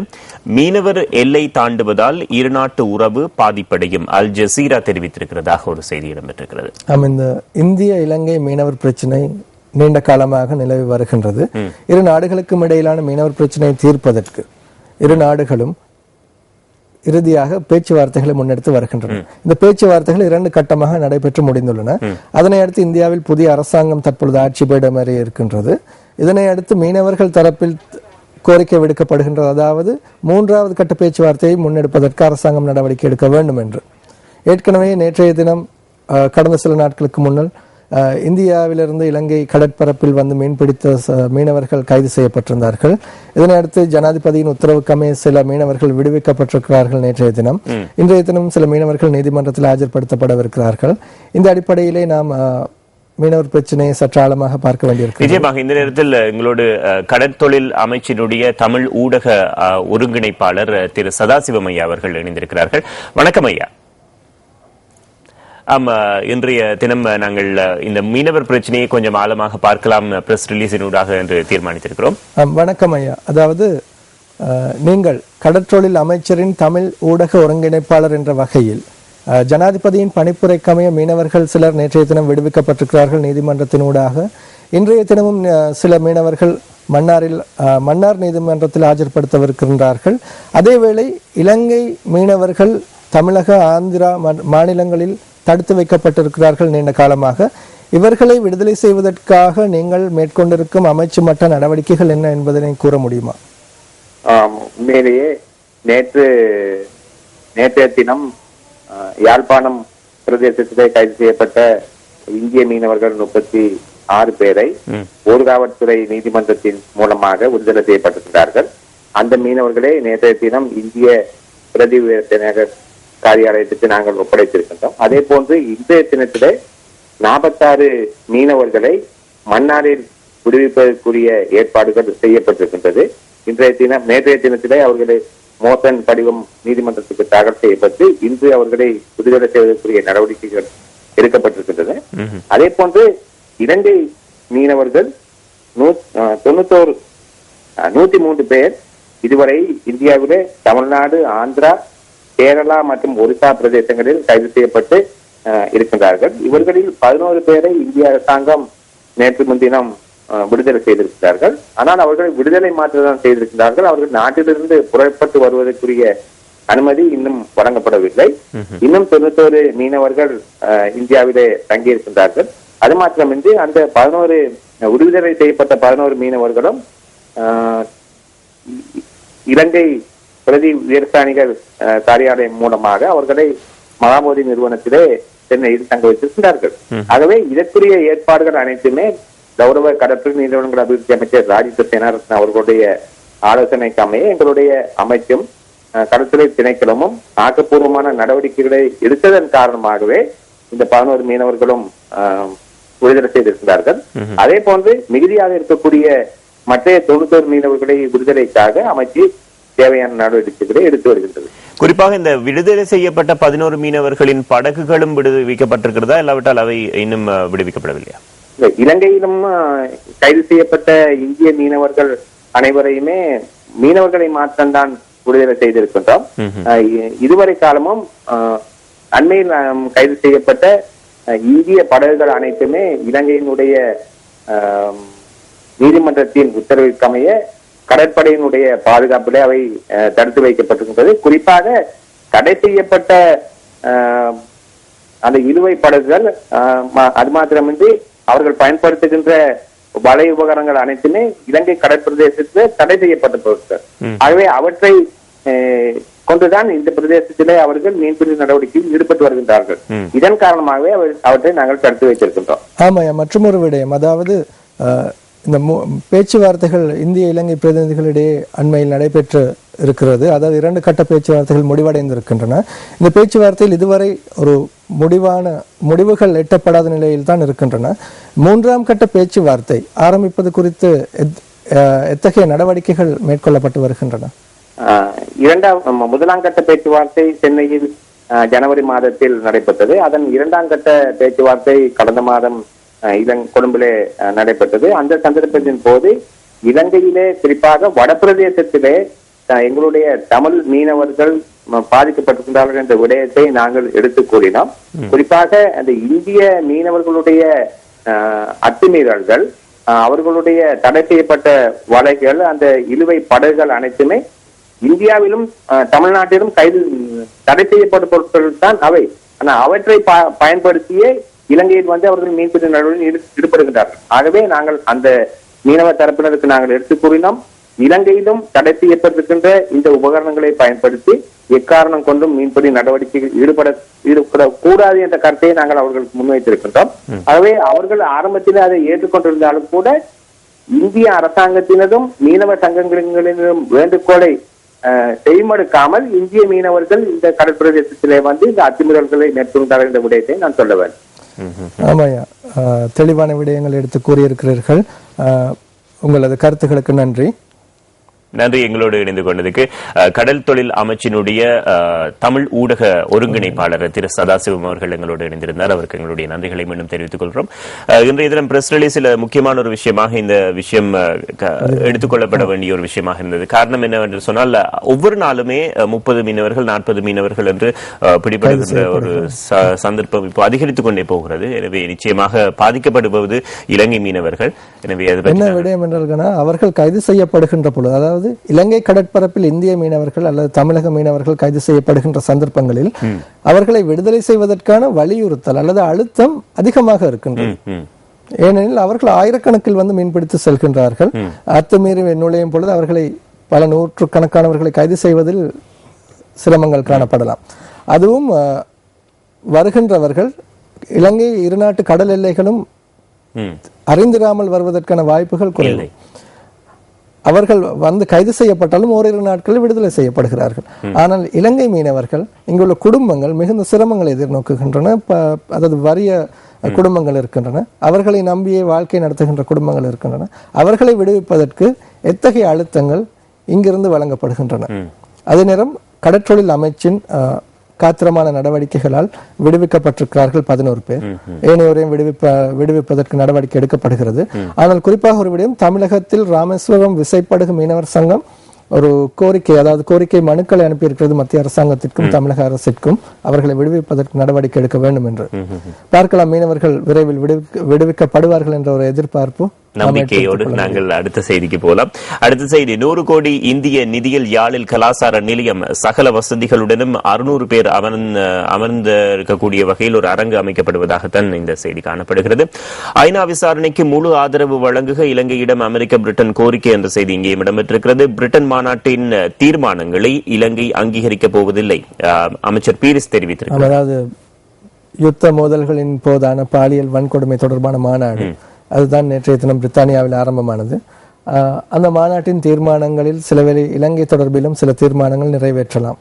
மீனவர் எல்லை தாண்டுவதால் இருநாட்டு உறவு பாதிப்படையும், அல் ஜசீரா தெரிவித்திருக்கிறதாக ஒரு செய்தி இடம்பெற்றிருக்கிறது. இந்த இந்திய இலங்கை மீனவர் பிரச்சினை நீண்ட காலமாக நிலவி வருகின்றது. இரு நாடுகளுக்கும் இடையிலான மீனவர் பிரச்சனையை தீர்ப்பதற்கு இரு நாடுகளும் இறுதியாக பேச்சுவார்த்தைகளை முன்னெடுத்து வருகின்றன. இந்த பேச்சுவார்த்தைகள் 2 கட்டமாக நடைபெற்று முடிந்துள்ளன. அதனை அடுத்து இந்தியாவில் புதிய அரசாங்கம் தற்பொழுது ஆட்சி பீடமேறி இருக்கின்றது. இதனை அடுத்து மீனவர்கள் தரப்பில் கோரிக்கை விடுக்கப்படுகின்றது, அதாவது 3வது கட்ட பேச்சுவார்த்தையை முன்னெடுப்பதற்கு அரசாங்கம் நடவடிக்கை எடுக்க வேண்டும் என்று. ஏற்கனவே நேற்றைய தினம் கடந்த சில நாட்களுக்கு முன்னால் இந்தியாவிலிருந்து இலங்கை கடற்பரப்பில் வந்து மீன்பிடித்த மீனவர்கள் கைது செய்யப்பட்டிருந்தார்கள். இதனையடுத்து ஜனாதிபதியின் உத்தரவுக்கமைய சில மீனவர்கள் விடுவிக்கப்பட்டிருக்கிறார்கள் நேற்றைய தினம். இன்றைய தினம் சில மீனவர்கள் நீதிமன்றத்தில் ஆஜர்படுத்தப்படவிருக்கிறார்கள். இந்த அடிப்படையிலே நாம் மீனவர் பிரச்சனையை சற்று ஆழமாக பார்க்க வேண்டியிருக்கு. நிச்சயமாக இந்த நேரத்தில் எங்களோடு கடற்தொழில் அமைச்சினுடைய தமிழ் ஊடக ஒருங்கிணைப்பாளர் திரு சதாசிவம் ஐயா அவர்கள் இணைந்திருக்கிறார்கள். வணக்கம் ஐயா. இன்றைய தினம் நாங்கள் இந்த மீனவர் பிரச்சனையை கொஞ்சம் ஆழமாக பார்க்கலாம் பிரஸ் ரிலீஸினூடாக என்று தீர்மானித்திருக்கிறோம். வணக்கம் ஐயா. அதாவது நீங்கள் கடற்றொழில் அமைச்சரின் தமிழ் ஊடக ஒருங்கிணைப்பாளர் என்ற வகையில் ஜனாதிபதியின் பணிப்புரைக்கமைய மீனவர்கள் சிலர் நேற்றைய தினம் விடுவிக்கப்பட்டிருக்கிறார்கள் நீதிமன்றத்தினூடாக. இன்றைய தினமும் சில மீனவர்கள் மன்னார் நீதிமன்றத்தில் ஆஜர்படுத்தவிருக்கின்றார்கள். அதேவேளை இலங்கை மீனவர்கள் தமிழக ஆந்திரா மாநிலங்களில் தடுத்து வைக்கப்பட்டிருக்கிறார்கள் நீண்ட காலமாக. இவர்களை விடுதலை செய்வதற்காக நீங்கள் மேற்கொண்டிருக்கும் அமைச்சு மட்ட நடவடிக்கைகள் என்ன என்பதனை கூற முடியுமா? உண்மையிலேயே நேற்றைய தினம் யாழ்ப்பாணம் பிரதேசத்திலே கைது செய்யப்பட்ட இந்திய மீனவர்கள் 36 பேரை ஊர்காவல்துறை நீதிமன்றத்தின் மூலமாக விடுதலை செய்யப்பட்டிருக்கிறார்கள். அந்த மீனவர்களே நேற்றைய தினம் இந்திய பிரதி காரியாலயத்துக்கு நாங்கள் ஒப்படைத்திருக்கின்றோம். அதே போன்று இன்றைய தினத்திலே 46 மீனவர்களை மன்னாரில் விடுவிப்பதற்குரிய ஏற்பாடுகள் செய்யப்பட்டிருக்கின்றது. நேற்றைய தினத்திலே அவர்களை மோசன் படிவம் நீதிமன்றத்துக்கு தாக்கல் செய்யப்பட்டு இன்று அவர்களை விடுதலை செய்வதற்குரிய நடவடிக்கைகள் எடுக்கப்பட்டிருக்கின்றன. அதே போன்று இலங்கை மீனவர்கள் 103 பேர் இதுவரை இந்தியாவிலே தமிழ்நாடு, ஆந்திரா, கேரளா மற்றும் ஒரிசா பிரதேசங்களில் கைது செய்யப்பட்டு இருக்கின்றார்கள். இவர்களில் 11 பேரை இந்திய அரசாங்கம் நேற்று முன்தினம் விடுதலை செய்திருக்கிறார்கள். ஆனால் அவர்கள் விடுதலை மாற்றம்தான் செய்திருக்கிறார்கள். அவர்கள் நாட்டிலிருந்து புறப்பட்டு வருவதற்குரிய அனுமதி இன்னும் வழங்கப்படவில்லை. இன்னும் 91 மீனவர்கள் இந்தியாவிலே தங்கியிருக்கின்றார்கள். அது மாத்திரமின்றி அந்த 11 விடுதலை செய்யப்பட்ட 11 மீனவர்களும் இலங்கை பிரதி உயர்ஸ்தானிகள் காரியாலயம் மூலமாக அவர்களை மகாமோதி நிறுவனத்திலே சென்னையில் தங்க வைத்திருக்கிறார்கள். ஆகவே இதற்குரிய ஏற்பாடுகள் அனைத்துமே கௌரவ கடற்படை நிறுவனங்கள் அபிவிருத்தி அமைச்சர் ராஜித சேனாரத்ன அவர்களுடைய ஆலோசனைக்கு அமைய எங்களுடைய அமைச்சும் கடற்கரை திணைக்களமும் ஆக்கப்பூர்வமான நடவடிக்கைகளை எடுத்ததன் காரணமாகவே இந்த 11 மீனவர்களும் விடுதலை செய்திருக்கிறார்கள். அதே போன்று மிகுதியாக இருக்கக்கூடிய மற்ற 91 மீனவர்களை விடுதலைக்காக அமைச்சு தேவையான நடவடிக்கைகளை எடுத்து வருகின்றது. குறிப்பாக இந்த விடுதலை செய்யப்பட்ட 11 மீனவர்களின் படகுகளும் விடுவிக்கப்பட்டிருக்கிறதா, இல்லாவிட்டால் அவை இன்னும் விடுவிக்கப்படவில்லையா? இலங்கையிலும் கைது செய்யப்பட்ட இந்திய மீனவர்கள் அனைவரையுமே மீனவர்களை மாற்றம்தான் விடுதலை செய்திருக்கின்றோம். இதுவரை காலமும் அண்மையில் கைது செய்யப்பட்ட இந்திய படகுகள் அனைத்துமே இலங்கையினுடைய நீதிமன்றத்தின் உத்தரவிற்கமைய கடற்படையினுடைய பாதுகாப்பிலே அவை தடுத்து வைக்கப்பட்டிருக்கின்றது. குறிப்பாக தடை செய்யப்பட்ட அந்த இழுவை படகுகள் அது மாத்திரமின்றி அவர்கள் பயன்படுத்துகின்ற வலை உபகரணங்கள் அனைத்துமே இலங்கை கடற்பிரதேசத்தில் தடை செய்யப்பட்ட பொருட்கள். ஆகவே அவற்றை கொண்டுதான் இந்த பிரதேசத்திலே அவர்கள் மீன்பிடி நடவடிக்கையில் ஈடுபட்டு வருகின்றார்கள். இதன் காரணமாகவே அவற்றை நாங்கள் தடுத்து வைத்திருக்கின்றோம். ஆமாயா, மற்றும் ஒரு விடயம், அதாவது இந்த பேச்சுவார்த்தைகள் இந்திய இலங்கை பிரதிநிதிகளிடையே அண்மையில் நடைபெற்று இருக்கிறது. அதாவது 2 கட்ட பேச்சுவார்த்தைகள் முடிவடைந்திருக்கின்றன. இந்த பேச்சுவார்த்தையில் இதுவரை ஒரு முடிவுகள் எட்டப்படாத நிலையில் தான் இருக்கின்றன. 3ஆம் கட்ட பேச்சுவார்த்தை ஆரம்பிப்பது குறித்து எத்தகைய நடவடிக்கைகள் மேற்கொள்ளப்பட்டு வருகின்றன? முதலாம் கட்ட பேச்சுவார்த்தை சென்னையில் ஜனவரி மாதத்தில் நடைபெற்றது. அதன் 2ஆம் கட்ட பேச்சுவார்த்தை கடந்த மாதம் கொழும்பிலே நடைபெற்றது. அந்த சந்தர்ப்பத்தின் போது இலங்கையிலே குறிப்பாக வடபிரதேசத்திலே எங்களுடைய தமிழ் மீனவர்கள் பாதிக்கப்பட்டிருக்கின்றார்கள் என்ற விடயத்தை நாங்கள் எடுத்து கூறினோம். குறிப்பாக அந்த இந்திய மீனவர்களுடைய அத்துமீறல்கள், அவர்களுடைய தடை செய்யப்பட்ட வலைகள், அந்த இழுவை படகுகள் அனைத்துமே இந்தியாவிலும் தமிழ்நாட்டிலும் தடை செய்யப்பட்ட பொருட்கள் தான் அவை. ஆனால் அவற்றை பயன்படுத்தியே இலங்கையில் அவர்கள் மீன்பிடி நடவடிக்கையில் ஈடுபடுகின்றார்கள். ஆகவே நாங்கள் அந்த மீனவ தரப்பினருக்கு நாங்கள் எடுத்து கூறினோம், இலங்கையிலும் தடை செய்யப்பட்டிருக்கின்ற இந்த உபகரணங்களை பயன்படுத்தி எக்காரணம் கொண்டும் மீன்பிடி நடவடிக்கையில் ஈடுபடக்கூடாது என்ற கருத்தை நாங்கள் அவர்களுக்கு முன்வைத்திருக்கின்றோம். ஆகவே அவர்கள் ஆரம்பத்தில் அதை ஏற்றுக்கொண்டிருந்தாலும் கூட இந்திய அரசாங்கத்தினதும் மீனவ சங்கங்களினதும் வேண்டுகோளை செய்மடுக்காமல் இந்திய மீனவர்கள் இந்த கடற்பிரதேசத்திலே இந்த அத்துமீறல்களை மேற்கொண்டார்கள் என்ற விடயத்தை நான் சொல்ல வேண்டும். ஆமாயா, தெளிவான விடயங்கள் எடுத்து கூறியிருக்கிறீர்கள். உங்களது கருத்துக்களுக்கு நன்றி. நன்றி. எங்களோடு இணைந்து கொண்டதுக்கு கடல் தொழில் அமைச்சினுடைய தமிழ் ஊடக ஒருங்கிணைப்பாளர் திரு சதாசிவம் அவர்கள் எங்களோடு இணைந்திருந்தார். அவருக்கு எங்களுடைய நன்றிகளை மீண்டும் தெரிவித்துக் கொள்கிறோம். இன்றைய தினம் பிரஸ் ரிலீஸில் முக்கியமான ஒரு விஷயமாக இந்த விஷயம் எடுத்துக்கொள்ளப்பட வேண்டிய ஒரு விஷயமாக இருந்தது. காரணம் என்னவென்று சொன்னால், ஒவ்வொரு நாளுமே 30 மீனவர்கள் 40 மீனவர்கள் என்று பிடிபடுகின்ற ஒரு சந்தர்ப்பம் இப்போ அதிகரித்துக் கொண்டே போகிறது. எனவே நிச்சயமாக பாதிக்கப்படுவது இலங்கை மீனவர்கள். எனவே என்ன விடயம் என்றால், அவர்கள் கைது செய்யப்படுகின்ற பொழுது, அதாவது இலங்கை கடற்பரப்பில் இந்திய மீனவர்கள் அல்லது தமிழக மீனவர்கள் கைது செய்யப்படுகின்ற சந்தர்ப்பங்களில் அவர்களை விடுதலை செய்வதற்கான வலியுறுத்தல் அல்லது அழுத்தம் அதிகமாக இருக்கின்றது. ஏனெனில் அவர்கள் ஆயிரக்கணக்கில் மீன்பிடித்து செல்கின்றார்கள். அத்துமீறி நுழையும் பொழுது அவர்களை பல நூற்றுக்கணக்கானவர்களை கைது செய்வதில் சிரமங்கள் காணப்படலாம். அதுவும் வருகின்றவர்கள் இலங்கை 2 நாட்டு கடல் எல்லைகளும் அறிந்திராமல் வருவதற்கான வாய்ப்புகள் குறைவு. அவர்கள் கைது செய்யப்பட்டாலும் ஓரிரு நாட்களில் விடுதலை செய்யப்படுகிறார்கள். ஆனால் இலங்கை மீனவர்கள், இங்குள்ள குடும்பங்கள் மிகுந்த சிரமங்களை எதிர்நோக்குகின்றன. அதாவது வறிய குடும்பங்கள் இருக்கின்றன, அவர்களை நம்பியே வாழ்க்கை நடத்துகின்ற குடும்பங்கள் இருக்கின்றன. அவர்களை விடுவிப்பதற்கு எத்தகைய அழுத்தங்கள் இங்கிருந்து வழங்கப்படுகின்றன. அதே நேரம் கடற்றொழில் அமைச்சின் காத்திரமான நடவடிக்கைகளால் விடுவிக்கப்பட்டிருக்கிறார்கள் 11 பேர். ஏனையோரையும் விடுவிப்பதற்கு நடவடிக்கை எடுக்கப்படுகிறது. ஆனால் குறிப்பாக ஒரு விடயம், தமிழகத்தில் ராமேஸ்வரம் விசைப்படகு மீனவர் சங்கம் ஒரு கோரிக்கை, அதாவது கோரிக்கை மனுக்களை அனுப்பியிருக்கிறது மத்திய அரசாங்கத்திற்கும் தமிழக அரசிற்கும், அவர்களை விடுவிப்பதற்கு நடவடிக்கை எடுக்க வேண்டும் என்று. பார்க்கலாம், மீனவர்கள் விரைவில் விடுவிக்கப்படுவார்கள் என்ற ஒரு எதிர்பார்ப்பு நம்பிக்கையோடு நாங்கள் அடுத்த செய்திக்கு போலாம். அடுத்த செய்தி, 100 கோடி இந்திய நிதியில் யாழில் கலாசார நிலையம் சகல வசதிகளுடனும் 600 பேர் அமர்ந்து இருக்கக்கூடிய வகையில் ஒரு அரங்கு அமைக்கப்படுவதாகத்தான் இந்த செய்தி காணப்படுகிறது. ஐநா விசாரணைக்கு முழு ஆதரவு வழங்குக இலங்கையிடம் அமெரிக்க பிரிட்டன் கோரிக்கை என்ற செய்தி இங்கேயும் இடம்பெற்றிருக்கிறது. பிரிட்டன் மாநாட்டின் தீர்மானங்களை இலங்கை அங்கீகரிக்கப் போவதில்லை, அமைச்சர் பீரிஸ் தெரிவித்திருக்கிறார். அதாவது யுத்த மோதல்களின் போதான பாலியல் வன்கொடுமை தொடர்பான மாநாடு, அதுதான் நேற்றைய தினம் பிரித்தானியாவில் ஆரம்பமானது. அந்த மாநாட்டின் தீர்மானங்களில் சிலவேளை இலங்கை தொடர்பிலும் சில தீர்மானங்கள் நிறைவேற்றலாம்.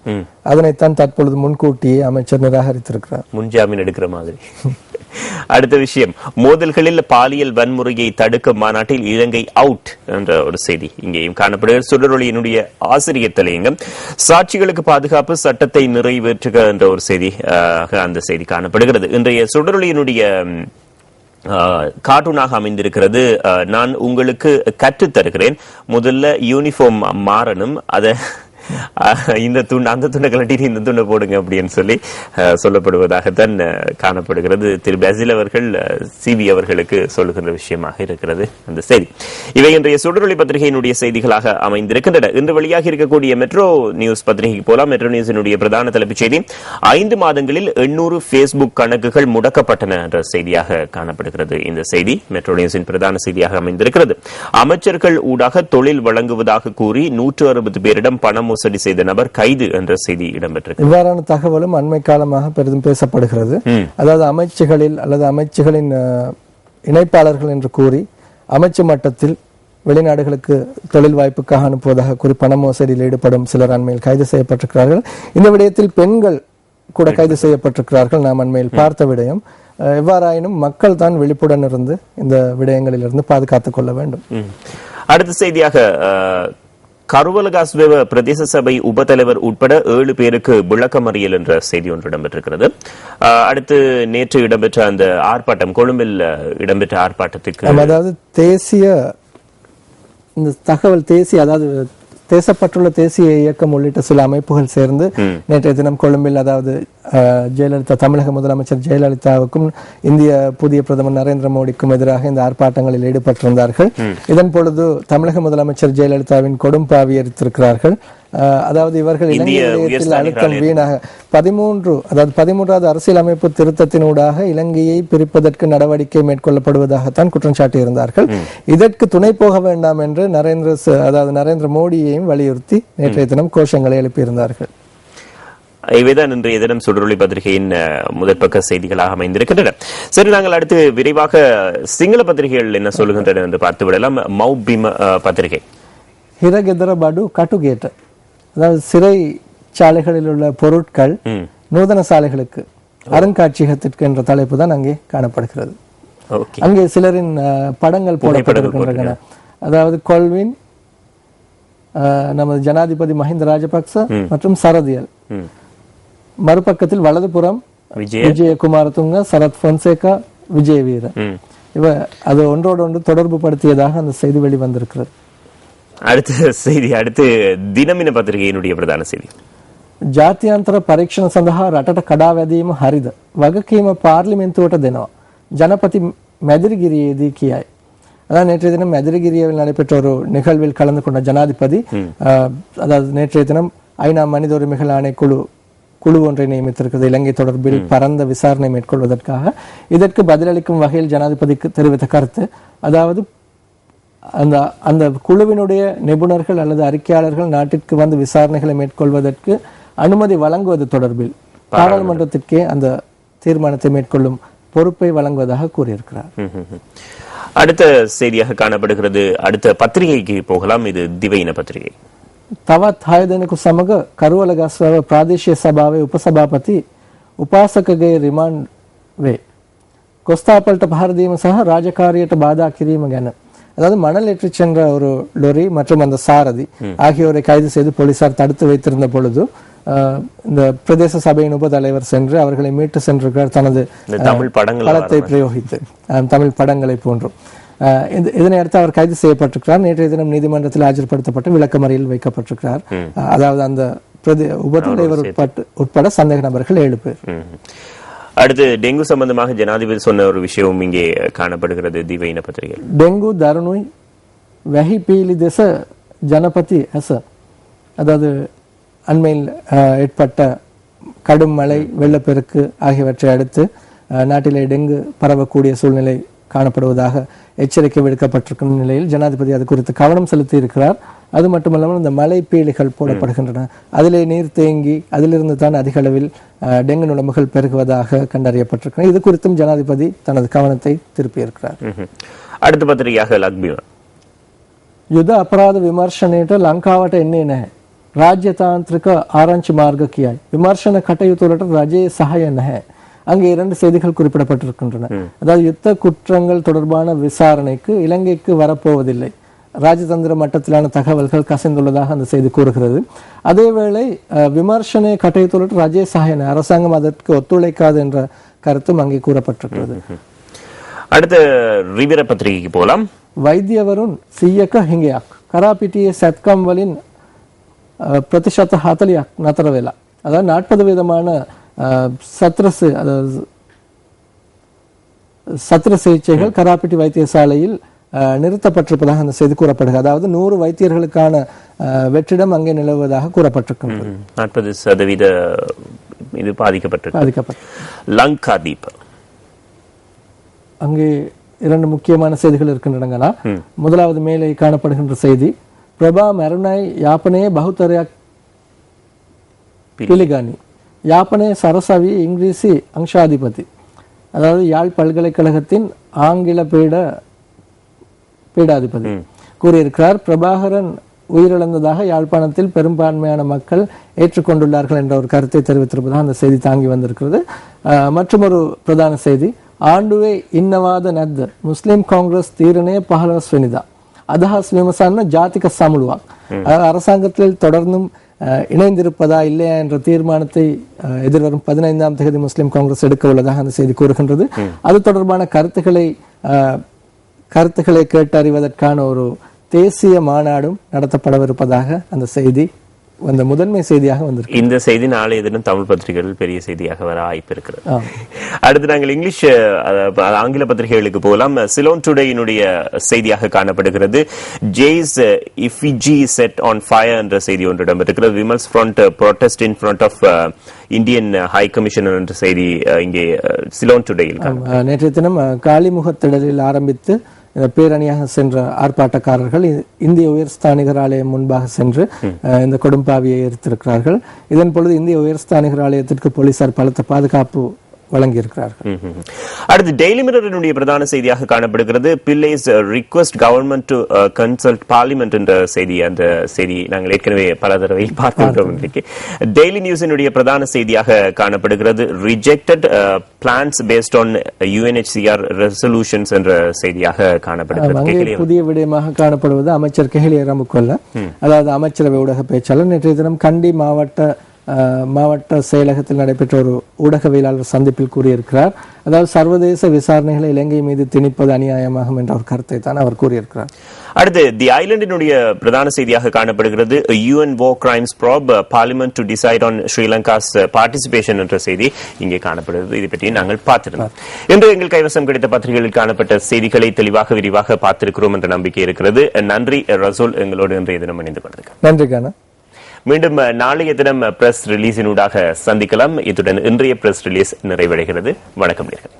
அதனைத்தான் தற்பொழுது முன்கூட்டியே அமைச்சர் நிராகரித்திருக்கிறார், முன்ஜாமீன் எடுக்கிற மாதிரி. அடுத்த விஷயம், மோதல்களில் பாலியல் வன்முறையை தடுக்கும் மாநாட்டில் இலங்கை அவுட் என்ற ஒரு செய்தி இங்கேயும் காணப்படுகிறது. சுடரொலியினுடைய ஆசிரியர் தலையங்கம், சாட்சிகளுக்கு பாதுகாப்பு சட்டத்தை நிறைவேற்றுக என்ற ஒரு செய்தி, அந்த செய்தி காணப்படுகிறது. இன்றைய சுடரொலியினுடைய கார்ட்டூனாக அமைந்திருக்கிறது. நான் உங்களுக்கு கற்றுத் தருகிறேன், முதல்ல யூனிஃபார்ம் மாறணும், இந்த துண்டு அந்த துண்டை கலட்டிட்டு இந்த துண்டை போடுங்க அப்படின்னு சொல்லி சொல்லப்படுவதாகத்தான் காணப்படுகிறது. திரு பசில் அவர்கள் சிவி அவர்களுக்கு சொல்லுகின்ற விஷயமாக இருக்கிறது அந்த செய்தி. இவை இன்றைய சுடரொளி பத்திரிகையினுடைய செய்திகளாக அமைந்திருக்கின்றன. இன்று வெளியாக இருக்கக்கூடிய மெட்ரோ நியூஸ் பத்திரிகைக்கு போலாம். மெட்ரோ நியூஸினுடைய பிரதான தலைப்புச் செய்தி 5 மாதங்களில் 800 Facebook கணக்குகள் முடக்கப்பட்டன என்ற செய்தியாக காணப்படுகிறது. இந்த செய்தி மெட்ரோ நியூஸின் பிரதான செய்தியாக அமைந்திருக்கிறது. அமைச்சர்கள் ஊடாக தொழில் வழங்குவதாக கூறி 160 பேரிடம் பண மோசடி செய்த நபர் கைது என்ற செய்தி இடம்பெற்றது. இவ்வாறான தகவலும் அண்மை காலமாக பெரிதும் பேசப்படுகிறது. அதாவது அமைச்சுகளில் அல்லது அமைச்சுகளின் இணைப்பாளர்கள் என்று கூறி அமைச்சு மட்டத்தில் வெளிநாடுகளுக்கு தொழில் வாய்ப்புக்காக அனுப்புவதாக கூறி பண மோசடியில் ஈடுபடும் சிலர் அண்மையில் கைது செய்யப்பட்டிருக்கிறார்கள். இந்த விடயத்தில் பெண்கள் கூட கைது செய்யப்பட்டிருக்கிறார்கள். நாம் அண்மையில் பார்த்த விடயம். எவ்வாறாயினும் மக்கள் தான் விழிப்புடன் இருந்து இந்த விடயங்களில் இருந்து பாதுகாத்துக் கொள்ள வேண்டும். அடுத்த செய்தியாக கருவலகாஸ்வேவ பிரதேச சபை உபதலைவர் உட்பட 7 பேருக்கு விளக்கமறியல் என்ற செய்தி ஒன்று இடம்பெற்றிருக்கிறது. அடுத்து நேற்று இடம்பெற்ற அந்த ஆர்ப்பாட்டம், கொழும்பில் இடம்பெற்ற ஆர்ப்பாட்டத்துக்கு அதாவது தேசிய இந்த தகவல் தேசிய அதாவது தேசப்பட்டுள்ள தேசிய இயக்கம் உள்ளிட்ட சில அமைப்புகள் சேர்ந்து நேற்றைய தினம் கொழும்பில் அதாவது ஜெயலலிதா தமிழக முதலமைச்சர் ஜெயலலிதாவுக்கும் இந்திய புதிய பிரதமர் நரேந்திர மோடிக்கும் எதிராக இந்த ஆர்ப்பாட்டங்களில் ஈடுபட்டிருந்தார்கள். இதன் பொழுது தமிழக முதலமைச்சர் ஜெயலலிதாவின் கொடும்பாவி எரித்திருக்கிறார்கள். அதாவது இவர்கள் இலங்கையில் அழுத்தம் வீணாக 13வது அரசியலமைப்பு திருத்தத்தினூடாக இலங்கையை பிரிப்பதற்கு நடவடிக்கை மேற்கொள்ளப்படுவதாகத்தான் குற்றம் சாட்டியிருந்தார்கள். இதற்கு துணை போக வேண்டாம் என்று நரேந்திர மோடியையும் வலியுறுத்தி நேற்றைய தினம் கோஷங்களை எழுப்பியிருந்தார்கள். இவைதான் இன்றைய தினம் சுடரொளி பத்திரிகையின் முதற்பக்க செய்திகளாக அமைந்திருக்கின்றன. சரி, நாங்கள் அடுத்து விரைவாக சிங்கள பத்திரிகைகள் என்ன சொல்லுகின்றன என்று பார்த்து விடலாம். மௌபிம பத்திரிகை ஹிரகெதர படு கட்டுகேட்ட, அதாவது சிறைச்சாலைகளில் உள்ள பொருட்கள் நூதன சாலைகளுக்கு அருங்காட்சியகத்திற்கு என்ற தலைப்பு தான் அங்கே காணப்படுகிறது. அங்கே சிலரின் படங்கள் போடப்பட்டிருக்கின்றன. அதாவது கொல்வின், நமது ஜனாதிபதி மஹிந்த ராஜபக்ச மற்றும் சரதியல், மறுபக்கத்தில் வலதுபுறம் விஜய குமாரதுங்க, சரத் பொன்சேகா, விஜயவீர. அது ஒன்றோடு ஒன்று தொடர்பு படுத்தியதாக அந்த செய்தி வெளிவந்திருக்கிறது. அடுத்து தினமின பத்திரிகையினுடைய பிரதான செய்தி. ජාත්‍යන්තර පරීක්ෂණ සඳහා රටට කඩා වැදීම හරිද? වගකීම පාර්ලිමේන්තුවට දෙනවා. ஜனபதி மெதிரிகிரியேதி கியாய். அதாவது நேற்றைய தினம் மெதிரிகிரியில் நடைபெற்ற ஒரு நிகழ்வில் கலந்து கொண்ட ஜனாதிபதி, அதாவது நேற்றைய தினம் ஐநா மனித உரிமைகள் குழு ஒன்றை நியமித்திருக்கிறது இலங்கை தொடர்பில் பரந்த விசாரணை மேற்கொள்வதற்காக. இதற்கு பதிலளிக்கும் வகையில் ஜனாதிபதிக்கு தெரிவித்த கருத்து, அதாவது அந்த குழுவினுடைய நிபுணர்கள் அல்லது அறிக்கையாளர்கள் நாட்டிற்கு வந்து விசாரணைகளை மேற்கொள்வதற்கு அனுமதி வழங்குவது தொடர்பில் பாராளுமன்றத்திற்கே அந்த தீர்மானத்தை மேற்கொள்ளும் பொறுப்பை வழங்குவதாக கூறியிருக்கிறார். அடுத்த செய்தியாக காணப்படுகிறது. அடுத்த பத்திரிகைக்கு போகலாம். இது திவையின பத்திரிகை. තවත් 6 දෙනෙකු සමග කරුවලගස්වැව ප්‍රාදේශීය සභාවේ උපසභාපති උපාසකගේ රිමාන්ඩ් වේ. කොස්තාපල්ට පහර දීම සහ රාජකාරියට බාධා කිරීම ගැන. அதாவது மணல் ஏற்றிச் சென்ற ஒரு லொரி மற்றும் அந்த சாரதி ஆகியோரை கைது செய்து போலீசார் தடுத்து வைத்திருந்த பொழுது இந்த பிரதேச சபையின் உபதலைவர் சென்று அவர்களை மீட்டு சென்றிருக்கிறார் தனது படத்தை பிரயோகித்து, தமிழ் படங்களை போன்றும். இதனை அடுத்து அவர் கைது செய்யப்பட்டிருக்கிறார். நேற்றைய தினம் நீதிமன்றத்தில் ஆஜர்படுத்தப்பட்டு விளக்கமறியல் வைக்கப்பட்டிருக்கிறார். அதாவது அந்த உபதலைவர் உட்பட சந்தேக நபர்கள் 7 பேர். அடுத்து டெங்கு சம்பந்தமாக ஜனாதிபதி சொன்ன ஒரு விஷயம் இங்கே காணப்படுகிறது திவையின பத்திரிகை. டெங்கு தருணுய் வஹி பீலி தேச ஜனபதி அச, அதாவது அண்மையில் ஏற்பட்ட கடும் மழை, வெள்ளப்பெருக்கு ஆகியவற்றை அடுத்து நாட்டிலே டெங்கு பரவக்கூடிய சூழ்நிலை காணப்படுவதாக எச்சரிக்கை விடுக்கப்பட்டிருக்கும் நிலையில் ஜனாதிபதி அது குறித்து கவனம் செலுத்தி இருக்கிறார். அது மட்டுமல்லாமல் இந்த மழை பீலிகள் போடப்படுகின்றன, அதிலே நீர் தேங்கி அதிலிருந்து தான் அதிக அளவில் டெங்கு நுளம்புகள் பெருகுவதாக கண்டறியப்பட்டிருக்கிறது. இது குறித்தும் ஜனாதிபதி தனது கவனத்தை திருப்பியிருக்கிறார். அடுத்த பத்திரிகையாக லக்பிமா. யுத அபராத விமர்சனයට ලංකාවට එන්නේ නැහැ. රාජ්‍යතාන්ත්‍රික ආරංචි මාර්ග කියයි. විමර්ශන කටයුතු වලට රජයේ සහාය නැහැ. அங்கே 2 செய்திகள் குறிப்பிடப்பட்டிருக்கின்றன. அதாவது யுத்த குற்றங்கள் தொடர்பான விசாரணைக்கு இலங்கைக்கு வரப்போவதில்லை. ராஜதந்திர மட்டத்திலான தகவல்கள் கசிந்துள்ளதாக அந்த செய்தி கூறுகிறது. அதேவேளை விமர்சனை கட்டயத்தோடு ரஜே சஹாயன, அரசாங்கம் அதற்கு ஒத்துழைக்காது என்ற கருத்தும் அங்கே கூறப்பட்டிருக்கிறது. அடுத்த ரிவிர பத்திரிகைக்கு போகலாம். வைத்தியவருண் சியக்க ஹிங்கயாக் கராபிட்டிய சத்கம் வலின் ප්‍රතිශත 40ක් නතර වෙලා. அதாவது 40% சத்திர சிகிச்சைகள் கராப்பிட்டி வைத்தியசாலையில் நிறுத்தப்பட்டிருப்பதாக அந்த செய்தி கூறப்படுகிறது. அதாவது 100 வைத்தியர்களுக்கான வெற்றிடம் அங்கே நிலவுவதாக கூறப்பட்டிருக்கிறது. 40% இது பாதிக்கப்பட்டிருக்கு. லங்காதீப் அங்கே 2 முக்கியமான செய்திகள் இருக்கின்றன. முதலாவது மேலே காணப்படுகின்ற செய்தி, பிரபா மருணாய் யாப்பனே பகுத்தரයක් பிலிகானி யாப்பனே சரசவி இங்கிலீசி அங்ஷாதிபதி. அதாவது யாழ் பல்கலைக்கழகத்தின் ஆங்கில பீடாதிபதி கூறியிருக்கிறார், பிரபாகரன் உயிரிழந்ததாக யாழ்ப்பாணத்தில் பெரும்பான்மையான மக்கள் ஏற்றுக்கொண்டுள்ளார்கள் என்ற ஒரு கருத்தை தெரிவித்திருப்பதாக அந்த செய்தி தாங்கி வந்திருக்கிறது. மற்றொரு பிரதான செய்தி, ஆண்டுவே இன்னவாத நத் முஸ்லிம் காங்கிரஸ் தீரனே பஹலஸ் வெனிதா அதஹாஸ் விமசான ஜாதிக சமுழுவாக். அரசாங்கத்தில் தொடர்ந்தும் இணைந்திருப்பதா இல்லையா என்ற தீர்மானத்தை எதிர்வரும் 15ஆம் தேதி முஸ்லிம் காங்கிரஸ் எடுக்க உள்ளதாக அந்த செய்தி கூறுகின்றது. அது தொடர்பான கருத்துக்களை கேட்டறிவதற்கான ஒரு தேசிய மாநாடும் நடத்தப்படவிருப்பதாக அந்த செய்தி அந்த முதன்மை செய்தியாக வந்திருக்கு. இந்த செய்தி நாளைய தினம் தமிழ் பத்திரிகைகள் பெரிய செய்தியாக வர வாய்ப்பு இருக்கிறது. அடுத்து நாங்கள் இங்கிலீஷ் ஆங்கில பத்திரிகைகளுக்கு போகலாம். சிலோன் டுடேயினுடைய செய்தியாக காணப்படுகிறது, Jay's effigy set on fire என்ற செய்தி ஒன்று இடம்பெற்றிருக்கிறது. Wimal's front protest in front of Indian high commissioner என்ற செய்தி இங்கே சிலோன் டுடேயில். நேற்றைய தினம் காலிமுகத்திடலில் ஆரம்பித்து பேரணியாக சென்ற ஆர்ப்பாட்டக்காரர்கள் இந்திய உயர்ஸ்தானிகர் ஆலயம் முன்பாக சென்று இந்த கொடும்பாவியை எரித்திருக்கிறார்கள். இதன் பொழுது இந்திய உயர்ஸ்தானிகர் ஆலயத்திற்கு போலீசார் பலத்த பாதுகாப்பு வழங்கியிருக்கிறார்கள். அடுத்து டெய்லி மிரரினுடைய பிரதான செய்தியாக காணப்படுகிறது, Pillay's request government to consult parliament என்ற செய்தி. அந்த செய்தி நாங்கள் ஏற்கனவே பல தடவை பார்க்கின்றோம். இன்றைக்கு டெய்லி நியூஸினுடைய பிரதான செய்தியாக காணப்படுகிறது, rejected plans based on UNHCR resolutions என்ற செய்தியாக காணப்படுகிறது. புதிய விடயமாக காணப்படுவது அமைச்சர் கெஹலிய ரமுகொல்ல, அதாவது அமைச்சரவை ஊடக பேச்சாளர், நேற்றைய தினம் கண்டி மாவட்ட செயலகத்தில் நடைபெற்ற ஒரு ஊடகவியலாளர் சந்திப்பில் கூறியிருக்கிறார். அதாவது சர்வதேச விசாரணைகளை இலங்கை மீது திணிப்பது அநியாயமாகும் என்ற ஒரு கருத்தை தான் அவர் கூறியிருக்கிறார். அடுத்து தி ஐலண்டினுடைய பிரதான செய்தியாக காணப்படுகிறது, UN War Crimes Probe Parliament to decide on Sri Lanka's participation என்ற செய்தி இங்கே காணப்படுகிறது. இதை பற்றி நாங்கள் பார்த்திருந்தோம். இன்று எங்கள் கைவசம் கிடைத்த பத்திரிகைகளில் காணப்பட்ட செய்திகளை தெளிவாக விரிவாக பார்த்திருக்கிறோம் என்ற நம்பிக்கை இருக்கிறது. நன்றி ரசூல், எங்களோடு இன்றைய தினம் இணைந்து கொண்டதுக்கு. நன்றி கானா. மீண்டும் நாளைய தினம் பிரஸ் ரிலீஸினூடாக சந்திக்கலாம். இத்துடன் இன்றைய பிரஸ் ரிலீஸ் நிறைவடைகிறது. வணக்கம் நேயர்களே.